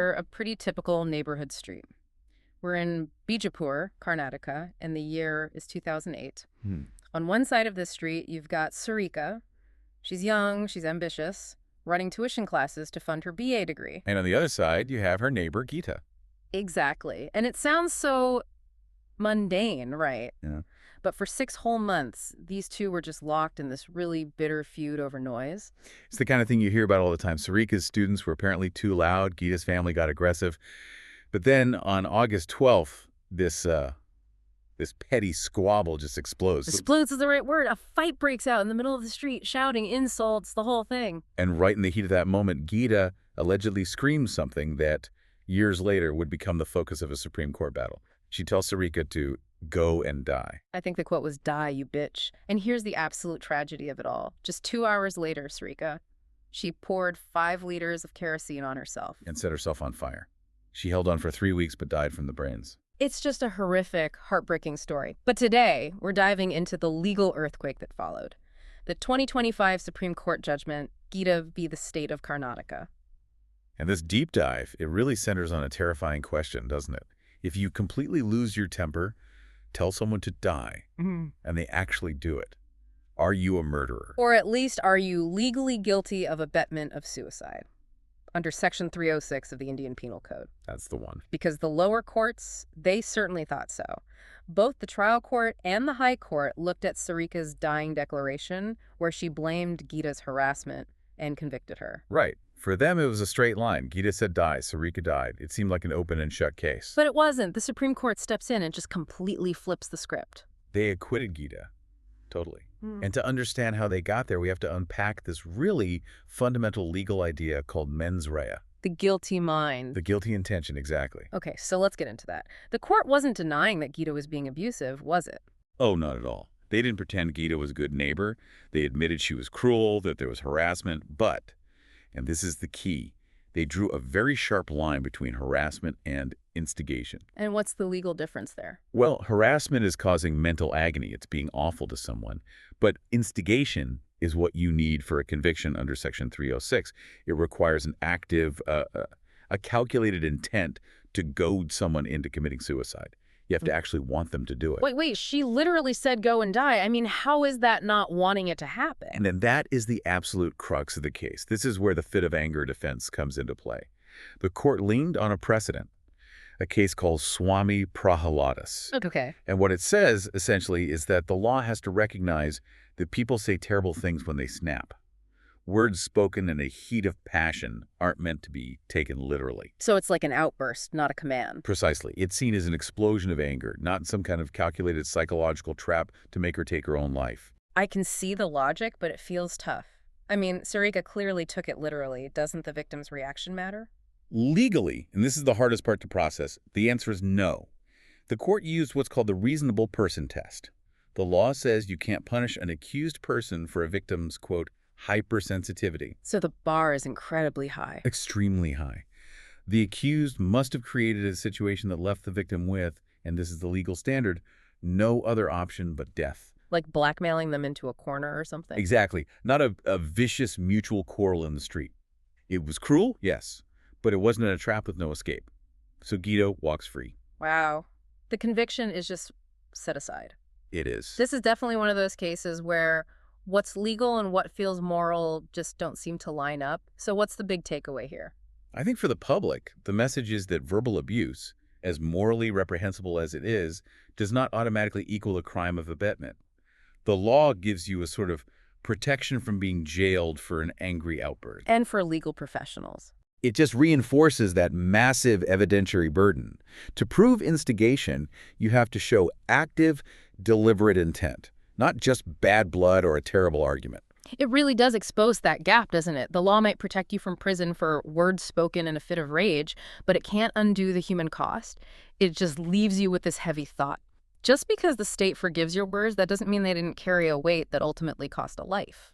picture a pretty typical neighborhood street. We're in Bijapur, Karnataka, and the year is 2008. On one side of this street, you've got Sarika. She's young, she's ambitious, running tuition classes to fund her BA degree. And on the other side, you have her neighbor, Geeta. Exactly. And it sounds so mundane, right? Yeah. But for 6 whole months, these two were just locked in this really bitter feud over noise. It's the kind of thing you hear about all the time. Sarika's students were apparently too loud. Geeta's family got aggressive. But then on August 12th, this petty squabble just explodes. Explodes is the right word. A fight breaks out in the middle of the street, shouting, insults, the whole thing. And right in the heat of that moment, Geeta allegedly screams something that years later would become the focus of a Supreme Court battle. She tells Sarika to go and die. I think the quote was, "Die, you bitch." And here's the absolute tragedy of it all. Just 2 hours later, Sarika, she poured 5 liters of kerosene on herself. And set herself on fire. She held on for 3 weeks but died from the burns. It's just a horrific, heartbreaking story. But today, we're diving into the legal earthquake that followed. The 2025 Supreme Court judgment, Geeta v. the State of Karnataka. And this deep dive, it really centers on a terrifying question, doesn't it? If you completely lose your temper, tell someone to die, and they actually do it, are you a murderer? Or at least, are you legally guilty of abetment of suicide? Under Section 306 of the Indian Penal Code. That's the one. Because the lower courts, they certainly thought so. Both the trial court and the high court looked at Sarika's dying declaration, where she blamed Geeta's harassment and convicted her. Right. For them, it was a straight line. Geeta said die, Sarika died. It seemed like an open and shut case. But it wasn't. The Supreme Court steps in and just completely flips the script. They acquitted Geeta. Totally. And to understand how they got there, we have to unpack this really fundamental legal idea called mens rea. The guilty mind. The guilty intention, exactly. Okay, so let's get into that. The court wasn't denying that Geeta was being abusive, was it? Oh, not at all. They didn't pretend Geeta was a good neighbor. They admitted she was cruel, that there was harassment, but, and this is the key, they drew a very sharp line between harassment and instigation. And what's the legal difference there? Well, harassment is causing mental agony. It's being awful to someone. But instigation is what you need for a conviction under Section 306. It requires an active, a calculated intent to goad someone into committing suicide. You have to actually want them to do it. Wait, she literally said go and die. I mean, how is that not wanting it to happen? And then that is the absolute crux of the case. This is where the fit of anger defense comes into play. The court leaned on a precedent, a case called Swami Prahaladus. Okay. And what it says, essentially, is that the law has to recognize that people say terrible things when they snap. Words spoken in a heat of passion aren't meant to be taken literally. So it's like an outburst, not a command. Precisely. It's seen as an explosion of anger, not some kind of calculated psychological trap to make her take her own life. I can see the logic, but it feels tough. I mean, Sarika clearly took it literally. Doesn't the victim's reaction matter? Legally, and this is the hardest part to process, the answer is no. The court used what's called the reasonable person test. The law says you can't punish an accused person for a victim's, quote, hypersensitivity. So the bar is incredibly high. Extremely high. The accused must have created a situation that left the victim with, and this is the legal standard, no other option but death. Like blackmailing them into a corner or something? Exactly. Not a vicious mutual quarrel in the street. It was cruel, yes, but it wasn't a trap with no escape. So Geeta walks free. Wow. The conviction is just set aside. It is. This is definitely one of those cases where what's legal and what feels moral just don't seem to line up. So what's the big takeaway here? I think for the public, the message is that verbal abuse, as morally reprehensible as it is, does not automatically equal a crime of abetment. The law gives you a sort of protection from being jailed for an angry outburst. And for legal professionals. It just reinforces that massive evidentiary burden. To prove instigation, you have to show active, deliberate intent, not just bad blood or a terrible argument. It really does expose that gap, doesn't it? The law might protect you from prison for words spoken in a fit of rage, but it can't undo the human cost. It just leaves you with this heavy thought. Just because the state forgives your words, that doesn't mean they didn't carry a weight that ultimately cost a life.